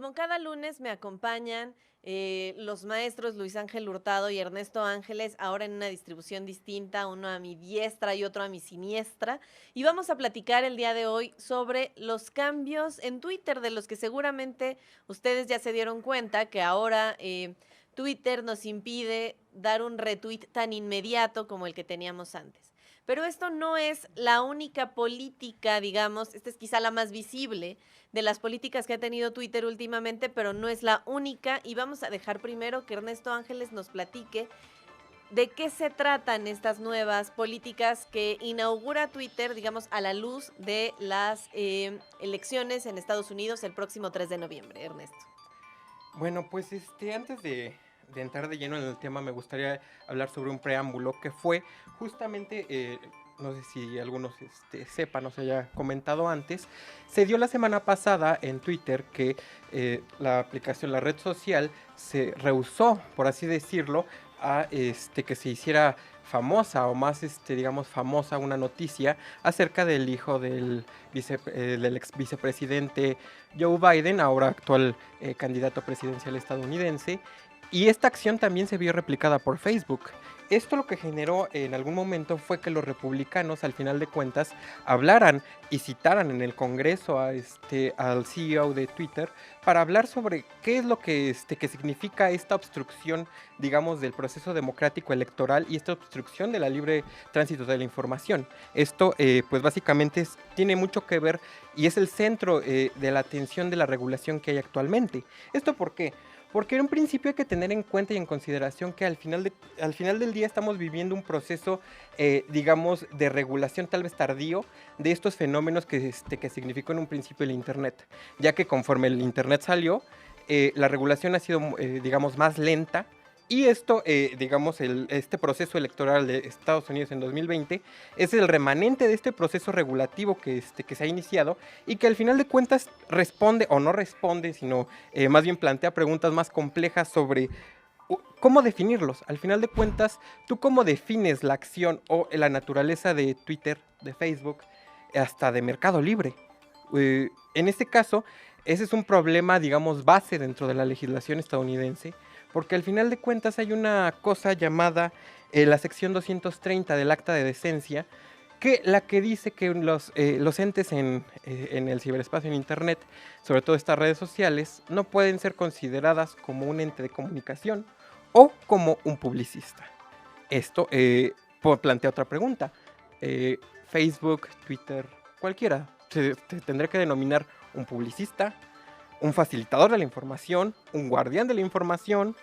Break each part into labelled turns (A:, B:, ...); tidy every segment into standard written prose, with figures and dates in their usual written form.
A: como cada lunes me acompañan los maestros Luis Ángel Hurtado y Ernesto Ángeles, ahora en una distribución distinta, uno a mi diestra y otro a mi siniestra, y vamos a platicar el día de hoy sobre los cambios en Twitter, de los que seguramente ustedes ya se dieron cuenta que ahora Twitter nos impide dar un retweet tan inmediato como el que teníamos antes. Pero esto no es la única política, digamos, esta es quizá la más visible de las políticas que ha tenido Twitter últimamente, pero no es la única. Y vamos a dejar primero que Ernesto Ángeles nos platique de qué se tratan estas nuevas políticas que inaugura Twitter, digamos, a la luz de las elecciones en Estados Unidos el próximo 3 de noviembre. Ernesto.
B: Bueno, pues antes de entrar de lleno en el tema, me gustaría hablar sobre un preámbulo que fue justamente, no sé si algunos sepan o se haya comentado antes, se dio la semana pasada en Twitter que la aplicación, la red social, se rehusó, por así decirlo, a que se hiciera famosa o más, digamos, famosa una noticia acerca del hijo del ex vicepresidente Joe Biden, ahora actual candidato presidencial estadounidense, y esta acción también se vio replicada por Facebook. Esto lo que generó en algún momento fue que los republicanos, al final de cuentas, hablaran y citaran en el Congreso al CEO de Twitter para hablar sobre qué es lo que significa esta obstrucción, digamos, del proceso democrático electoral y esta obstrucción de la libre tránsito de la información. Esto, pues básicamente tiene mucho que ver y es el centro de la atención de la regulación que hay actualmente. ¿Esto por qué? Porque en un principio hay que tener en cuenta y en consideración que al final del día estamos viviendo un proceso, digamos, de regulación tal vez tardío de estos fenómenos que significó en un principio el Internet, ya que conforme el Internet salió, la regulación ha sido, digamos, más lenta. Y esto, digamos, este proceso electoral de Estados Unidos en 2020 es el remanente de este proceso regulativo que se ha iniciado y que al final de cuentas responde o no responde, sino más bien plantea preguntas más complejas sobre cómo definirlos. Al final de cuentas, ¿tú cómo defines la acción o la naturaleza de Twitter, de Facebook, hasta de Mercado Libre? En este caso, ese es un problema, digamos, base dentro de la legislación estadounidense, porque al final de cuentas hay una cosa llamada la sección 230 del Acta de Decencia, que dice que los entes en el ciberespacio, en Internet, sobre todo estas redes sociales, no pueden ser consideradas como un ente de comunicación o como un publicista. Esto plantea otra pregunta. Facebook, Twitter, cualquiera, se tendrá que denominar un publicista, un facilitador de la información, un guardián de la información,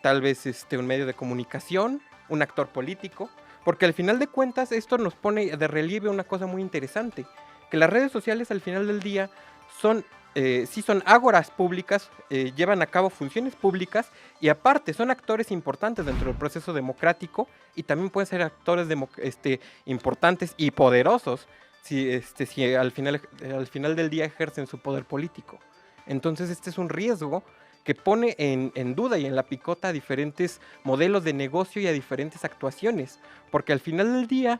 B: tal vez un medio de comunicación, un actor político, porque al final de cuentas esto nos pone de relieve una cosa muy interesante, que las redes sociales al final del día son, sí son ágoras públicas, llevan a cabo funciones públicas y aparte son actores importantes dentro del proceso democrático y también pueden ser actores importantes y poderosos si al final del día ejercen su poder político. Entonces este es un riesgo que pone en duda y en la picota a diferentes modelos de negocio y a diferentes actuaciones, porque al final del día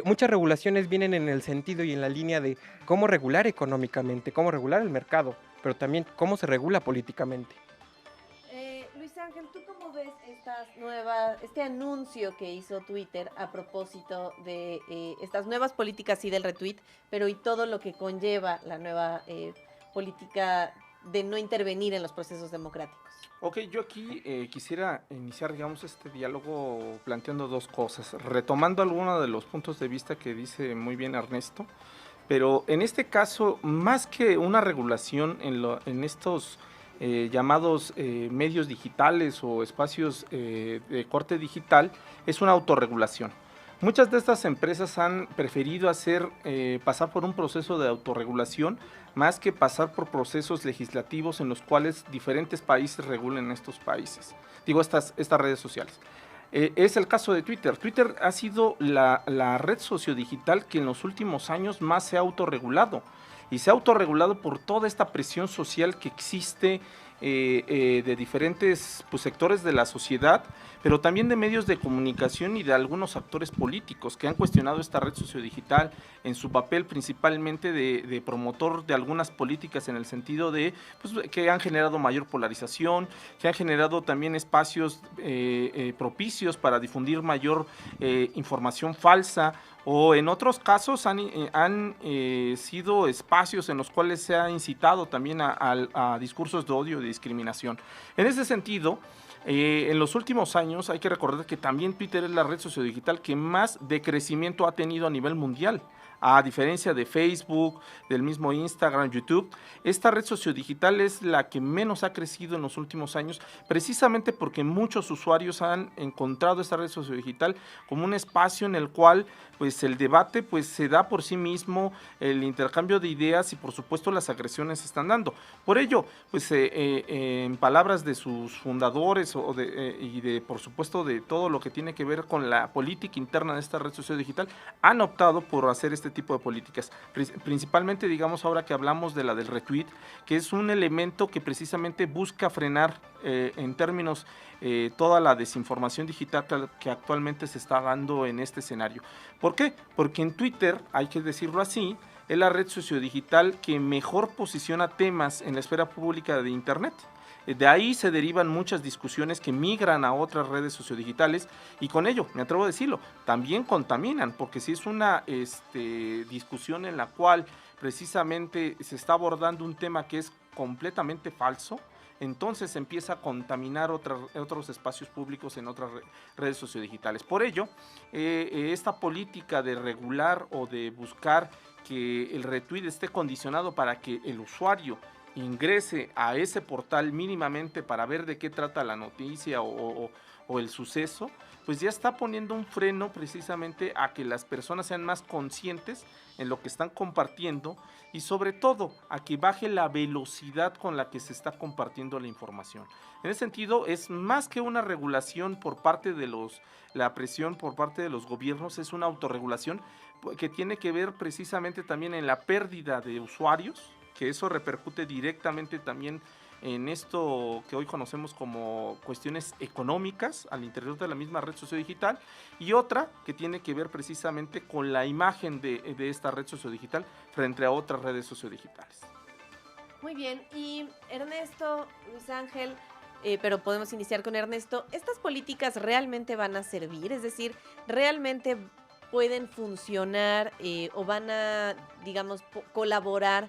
B: muchas regulaciones vienen en el sentido y en la línea de cómo regular económicamente, cómo regular el mercado, pero también cómo se regula políticamente.
A: Luis Ángel, ¿tú cómo ves este anuncio que hizo Twitter a propósito de estas nuevas políticas y del retweet, pero y todo lo que conlleva la nueva política de no intervenir en los procesos democráticos?
C: Ok, yo aquí quisiera iniciar, digamos, este diálogo planteando dos cosas, retomando algunos de los puntos de vista que dice muy bien Ernesto, pero en este caso, más que una regulación en estos llamados medios digitales o espacios de corte digital, es una autorregulación. Muchas de estas empresas han preferido pasar por un proceso de autorregulación más que pasar por procesos legislativos en los cuales diferentes países regulen estas redes sociales. Es el caso de Twitter. Twitter ha sido la red sociodigital que en los últimos años más se ha autorregulado. Y se ha autorregulado por toda esta presión social que existe de diferentes pues, sectores de la sociedad, pero también de medios de comunicación y de algunos actores políticos que han cuestionado esta red sociodigital en su papel principalmente de promotor de algunas políticas en el sentido de pues, que han generado mayor polarización, que han generado también espacios propicios para difundir mayor información falsa, o en otros casos han sido espacios en los cuales se ha incitado también a discursos de odio y de discriminación. En ese sentido, en los últimos años hay que recordar que también Twitter es la red sociodigital que más decrecimiento ha tenido a nivel mundial. A diferencia de Facebook, del mismo Instagram, YouTube, esta red sociodigital es la que menos ha crecido en los últimos años, precisamente porque muchos usuarios han encontrado esta red sociodigital como un espacio en el cual pues el debate pues se da por sí mismo, el intercambio de ideas y por supuesto las agresiones se están dando. Por ello, pues en palabras de sus fundadores y de por supuesto de todo lo que tiene que ver con la política interna de esta red sociodigital, han optado por hacer este tipo de políticas, principalmente digamos ahora que hablamos de la del retweet, que es un elemento que precisamente busca frenar en términos toda la desinformación digital que actualmente se está dando en este escenario. ¿Por qué? Porque en Twitter, hay que decirlo así, es la red sociodigital que mejor posiciona temas en la esfera pública de Internet. De ahí se derivan muchas discusiones que migran a otras redes sociodigitales y con ello, me atrevo a decirlo, también contaminan, porque si es una discusión en la cual precisamente se está abordando un tema que es completamente falso, entonces empieza a contaminar otros espacios públicos en otras redes sociodigitales. Por ello, esta política de regular o de buscar que el retweet esté condicionado para que el usuario ingrese a ese portal mínimamente para ver de qué trata la noticia o el suceso, pues ya está poniendo un freno precisamente a que las personas sean más conscientes en lo que están compartiendo y sobre todo a que baje la velocidad con la que se está compartiendo la información. En ese sentido, es más que una regulación por parte de la presión por parte de los gobiernos, es una autorregulación que tiene que ver precisamente también en la pérdida de usuarios, que eso repercute directamente también en esto que hoy conocemos como cuestiones económicas al interior de la misma red sociodigital, y otra que tiene que ver precisamente con la imagen de esta red sociodigital frente a otras redes sociodigitales.
A: Muy bien, y Ernesto, Luis Ángel, pero podemos iniciar con Ernesto, ¿estas políticas realmente van a servir? Es decir, ¿realmente pueden funcionar o van a, digamos, colaborar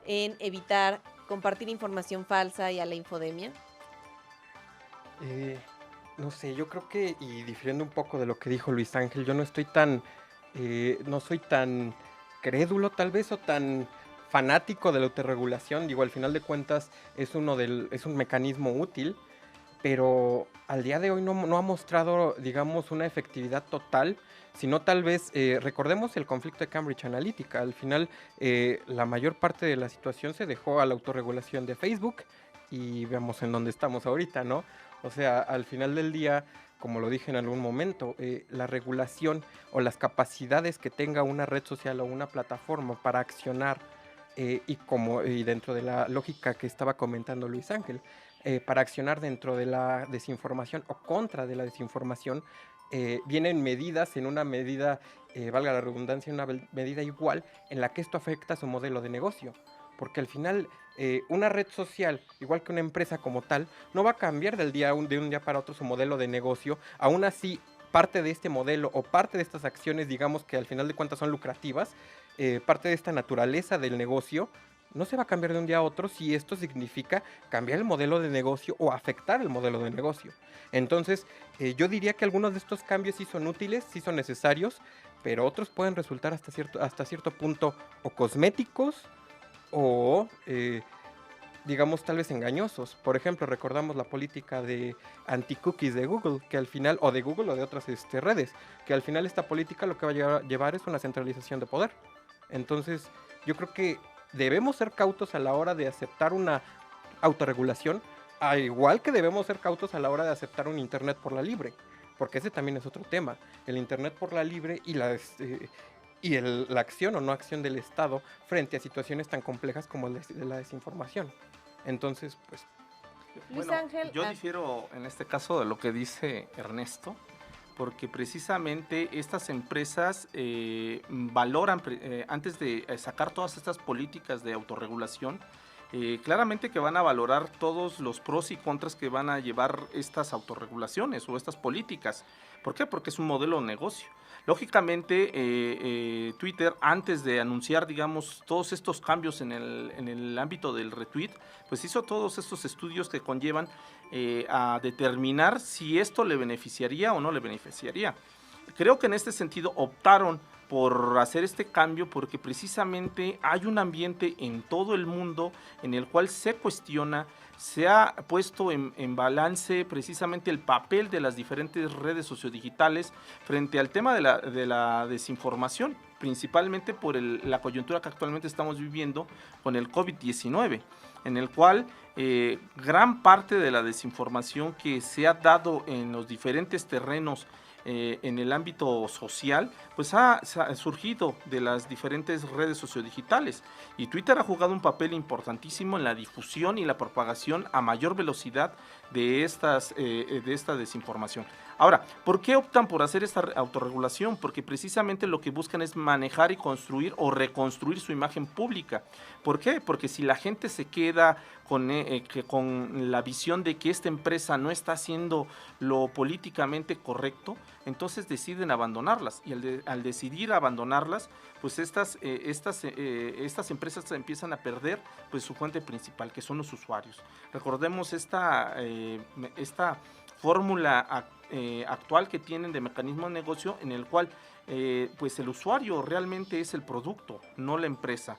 A: en evitar compartir información falsa y a la infodemia?
B: No sé, yo creo que, y difiriendo un poco de lo que dijo Luis Ángel, yo no soy tan crédulo tal vez o tan fanático de la autorregulación. Digo, al final de cuentas es un mecanismo útil, pero al día de hoy no ha mostrado, digamos, una efectividad total, sino tal vez, recordemos el conflicto de Cambridge Analytica. Al final, la mayor parte de la situación se dejó a la autorregulación de Facebook y vemos en dónde estamos ahorita, ¿no? O sea, al final del día, como lo dije en algún momento, la regulación o las capacidades que tenga una red social o una plataforma para accionar, y dentro de la lógica que estaba comentando Luis Ángel, para accionar dentro de la desinformación o contra de la desinformación, vienen medidas en una medida, valga la redundancia, una medida igual en la que esto afecta a su modelo de negocio. Porque al final, una red social, igual que una empresa como tal, no va a cambiar de un día para otro su modelo de negocio. Aún así, parte de este modelo o parte de estas acciones, digamos que al final de cuentas son lucrativas, parte de esta naturaleza del negocio, no se va a cambiar de un día a otro si esto significa cambiar el modelo de negocio o afectar el modelo de negocio. Entonces, yo diría que algunos de estos cambios sí son útiles, sí son necesarios, pero otros pueden resultar hasta cierto punto o cosméticos o, digamos, tal vez engañosos. Por ejemplo, recordamos la política de anti-cookies de Google, que al final, o de Google o de otras redes, que al final esta política lo que va a llevar es una centralización de poder. Entonces, yo creo que debemos ser cautos a la hora de aceptar una autorregulación, al igual que debemos ser cautos a la hora de aceptar un Internet por la libre, porque ese también es otro tema, el Internet por la libre y la acción o no acción del Estado frente a situaciones tan complejas como la desinformación. Entonces, pues,
A: Luis
C: Bueno,
A: Ángel.
C: yo difiero en este caso de lo que dice Ernesto, porque precisamente estas empresas valoran, antes de sacar todas estas políticas de autorregulación, claramente que van a valorar todos los pros y contras que van a llevar estas autorregulaciones o estas políticas. ¿Por qué? Porque es un modelo de negocio. Lógicamente, Twitter, antes de anunciar, digamos, todos estos cambios en el ámbito del retweet, pues hizo todos estos estudios que conllevan a determinar si esto le beneficiaría o no le beneficiaría. Creo que en este sentido optaron por hacer este cambio porque precisamente hay un ambiente en todo el mundo en el cual se cuestiona, se ha puesto en balance precisamente el papel de las diferentes redes sociodigitales frente al tema de la desinformación, principalmente por la coyuntura que actualmente estamos viviendo con el COVID-19, en el cual gran parte de la desinformación que se ha dado en los diferentes terrenos en el ámbito social, pues ha surgido de las diferentes redes sociodigitales, y Twitter ha jugado un papel importantísimo en la difusión y la propagación a mayor velocidad de esta desinformación. Ahora, ¿por qué optan por hacer esta autorregulación? Porque precisamente lo que buscan es manejar y construir o reconstruir su imagen pública. ¿Por qué? Porque si la gente se queda con la visión de que esta empresa no está haciendo lo políticamente correcto, entonces deciden abandonarlas, y al decidir abandonarlas, pues estas empresas empiezan a perder pues su fuente principal, que son los usuarios. Recordemos esta fórmula actual que tienen de mecanismo de negocio, en el cual pues el usuario realmente es el producto, no la empresa.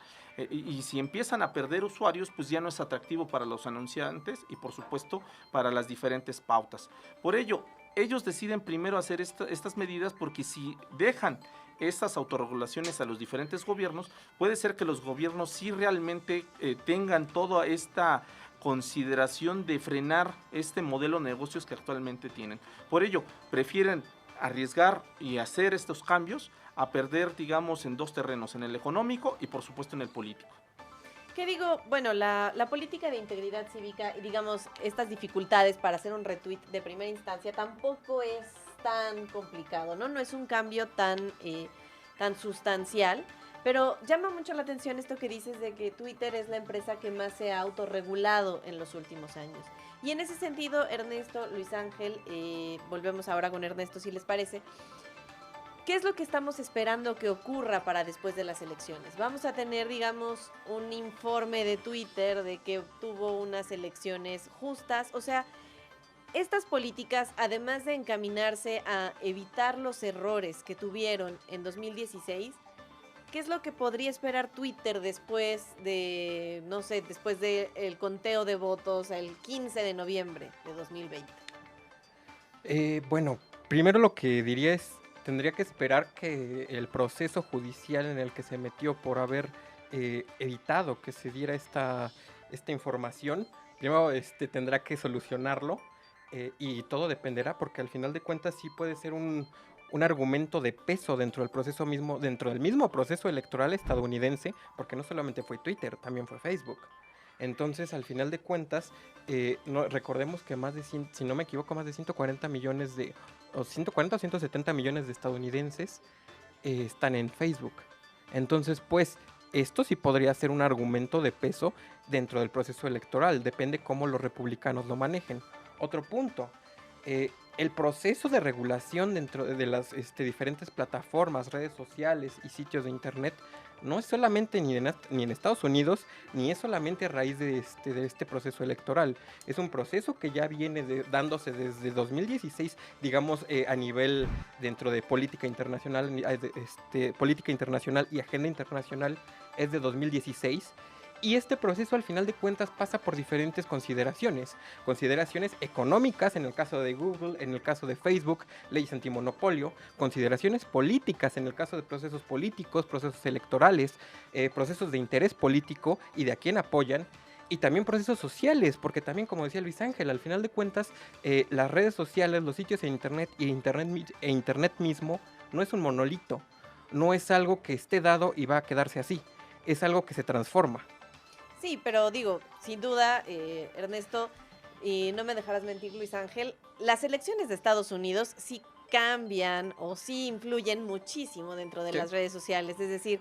C: Y si empiezan a perder usuarios, pues ya no es atractivo para los anunciantes y por supuesto para las diferentes pautas. Por ello, ellos deciden primero hacer estas medidas, porque si dejan estas autorregulaciones a los diferentes gobiernos, puede ser que los gobiernos sí realmente tengan toda esta consideración de frenar este modelo de negocios que actualmente tienen. Por ello, prefieren arriesgar y hacer estos cambios a perder, digamos, en dos terrenos, en el económico y por supuesto en el político.
A: ¿Qué digo? Bueno, la política de integridad cívica y, digamos, estas dificultades para hacer un retweet de primera instancia tampoco es tan complicado, ¿no? No es un cambio tan sustancial, pero llama mucho la atención esto que dices de que Twitter es la empresa que más se ha autorregulado en los últimos años. Y en ese sentido, Ernesto, Luis Ángel, volvemos ahora con Ernesto, si les parece. ¿Qué es lo que estamos esperando que ocurra para después de las elecciones? Vamos a tener, digamos, un informe de Twitter de que tuvo unas elecciones justas. O sea, estas políticas, además de encaminarse a evitar los errores que tuvieron en 2016, ¿qué es lo que podría esperar Twitter después de, no sé, después del conteo de votos el 15 de noviembre de 2020?
B: Bueno, primero lo que diría es, tendría que esperar que el proceso judicial en el que se metió por haber evitado que se diera esta información, primero tendrá que solucionarlo, y todo dependerá, porque al final de cuentas sí puede ser un argumento de peso dentro del proceso mismo, dentro del mismo proceso electoral estadounidense, porque no solamente fue Twitter, también fue Facebook. Entonces, al final de cuentas, recordemos que más de, si no me equivoco, más de 140 millones o 170 millones de estadounidenses están en Facebook. Entonces, pues, esto sí podría ser un argumento de peso dentro del proceso electoral, depende cómo los republicanos lo manejen. Otro punto, el proceso de regulación dentro de las diferentes plataformas, redes sociales y sitios de internet no es solamente ni en Estados Unidos, ni es solamente a raíz de este proceso electoral. Es un proceso que ya viene dándose desde 2016, digamos, a nivel dentro de política internacional, política internacional y agenda internacional es de 2016. Y este proceso al final de cuentas pasa por diferentes consideraciones económicas en el caso de Google, en el caso de Facebook, leyes antimonopolio, consideraciones políticas en el caso de procesos políticos, procesos electorales, procesos de interés político y de a quién apoyan, y también procesos sociales, porque también, como decía Luis Ángel, al final de cuentas las redes sociales, los sitios en internet e internet mismo no es un monolito, no es algo que esté dado y va a quedarse así, es algo que se transforma.
A: Sí, pero digo, sin duda, Ernesto, y no me dejarás mentir, Luis Ángel, las elecciones de Estados Unidos sí cambian o sí influyen muchísimo dentro de
B: Sí.
A: las redes sociales. Es decir,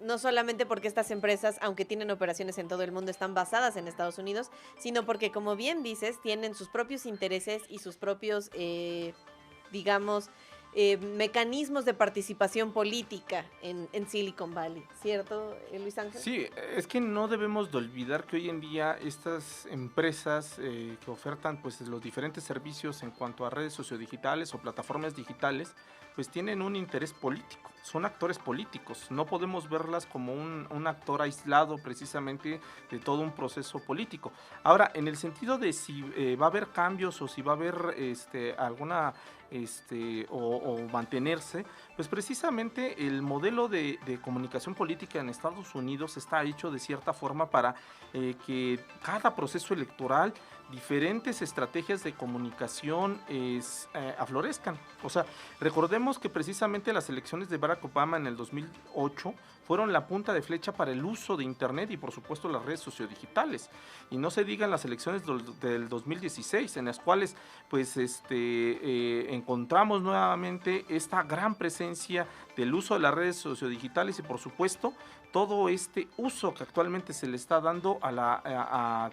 A: no solamente porque estas empresas, aunque tienen operaciones en todo el mundo, están basadas en Estados Unidos, sino porque, como bien dices, tienen sus propios intereses y sus propios, digamos, mecanismos de participación política en Silicon Valley, ¿cierto, Luis Ángel?
C: Sí, es que no debemos de olvidar que hoy en día estas empresas que ofertan pues los diferentes servicios en cuanto a redes sociodigitales o plataformas digitales, pues tienen un interés político, son actores políticos, no podemos verlas como un actor aislado precisamente de todo un proceso político. Ahora, en el sentido de si va a haber cambios o si va a haber alguna o mantenerse, pues precisamente el modelo de comunicación política en Estados Unidos está hecho de cierta forma para que cada proceso electoral diferentes estrategias de comunicación aflorezcan. O sea, recordemos que precisamente las elecciones de Barack Obama en el 2008 fueron la punta de flecha para el uso de Internet y por supuesto las redes sociodigitales. Y no se digan las elecciones del 2016, en las cuales pues encontramos nuevamente esta gran presencia del uso de las redes sociodigitales y por supuesto todo este uso que actualmente se le está dando a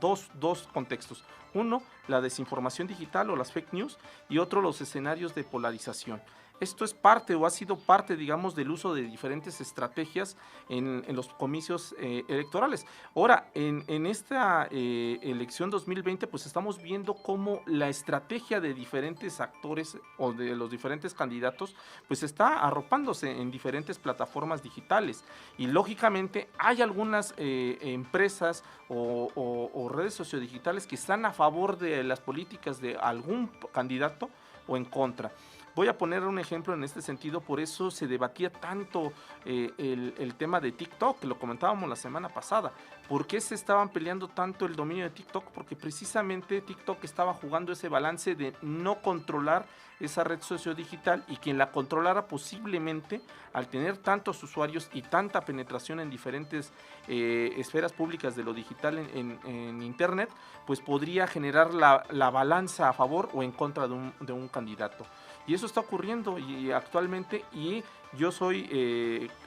C: dos contextos. Uno, la desinformación digital o las fake news, y otro, los escenarios de polarización. Esto es parte o ha sido parte, digamos, del uso de diferentes estrategias en los comicios electorales. Ahora, en esta elección 2020, pues estamos viendo cómo la estrategia de diferentes actores o de los diferentes candidatos, pues está arropándose en diferentes plataformas digitales. Y lógicamente hay algunas empresas o redes sociodigitales que están a favor de las políticas de algún candidato o en contra. Voy a poner un ejemplo en este sentido, por eso se debatía tanto el tema de TikTok, que lo comentábamos la semana pasada. ¿Por qué se estaban peleando tanto el dominio de TikTok? Porque precisamente TikTok estaba jugando ese balance de no controlar esa red sociodigital y quien la controlara posiblemente, al tener tantos usuarios y tanta penetración en diferentes esferas públicas de lo digital en Internet, pues podría generar la balanza a favor o en contra de un candidato. Y eso está ocurriendo y actualmente, y yo soy,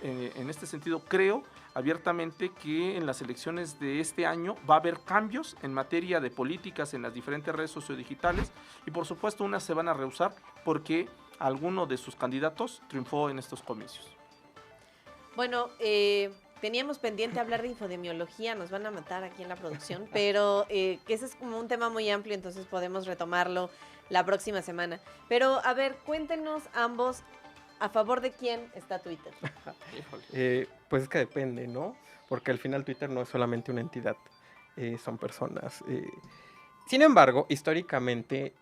C: en este sentido, creo abiertamente que en las elecciones de este año va a haber cambios en materia de políticas en las diferentes redes sociodigitales y por supuesto unas se van a rehusar porque alguno de sus candidatos triunfó en estos comicios.
A: Bueno, teníamos pendiente hablar de infodemiología, nos van a matar aquí en la producción, pero que ese es como un tema muy amplio, entonces podemos retomarlo la próxima semana. Pero, a ver, cuéntenos ambos, ¿a favor de quién está Twitter?
B: Pues es que depende, ¿no? Porque al final Twitter no es solamente una entidad, son personas. Sin embargo, históricamente,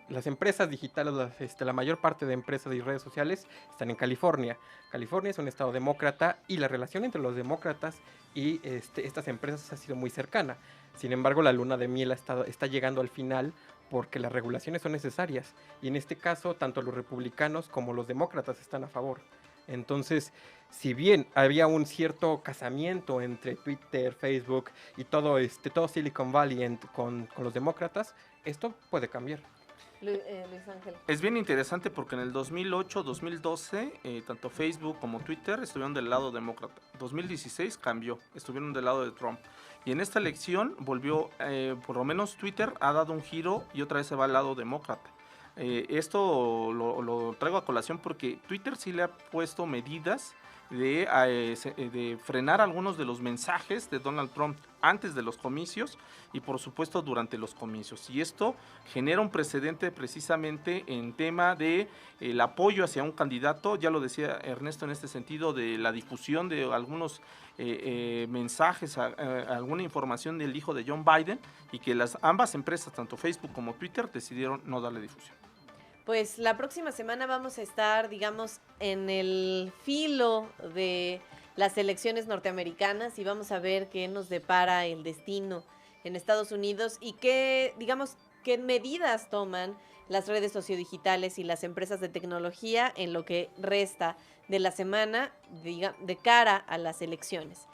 B: las empresas digitales, la mayor parte de empresas y redes sociales están en California. California es un estado demócrata y la relación entre los demócratas y estas empresas ha sido muy cercana. Sin embargo, la luna de miel está llegando al final porque las regulaciones son necesarias. Y en este caso, tanto los republicanos como los demócratas están a favor. Entonces, si bien había un cierto casamiento entre Twitter, Facebook y todo Silicon Valley con los demócratas, esto puede cambiar.
A: Luis Ángel.
C: Es bien interesante porque en el 2008, 2012, tanto Facebook como Twitter estuvieron del lado demócrata. 2016 cambió, estuvieron del lado de Trump. Y en esta elección volvió, por lo menos Twitter ha dado un giro y otra vez se va al lado demócrata. Esto lo traigo a colación porque Twitter sí le ha puesto medidas de frenar algunos de los mensajes de Donald Trump antes de los comicios y por supuesto durante los comicios. Y esto genera un precedente precisamente en tema de el apoyo hacia un candidato, ya lo decía Ernesto en este sentido, de la difusión de algunos mensajes, alguna información del hijo de John Biden y que ambas empresas, tanto Facebook como Twitter, decidieron no darle difusión.
A: Pues la próxima semana vamos a estar, digamos, en el filo de las elecciones norteamericanas y vamos a ver qué nos depara el destino en Estados Unidos y qué medidas toman las redes sociodigitales y las empresas de tecnología en lo que resta de la semana de cara a las elecciones.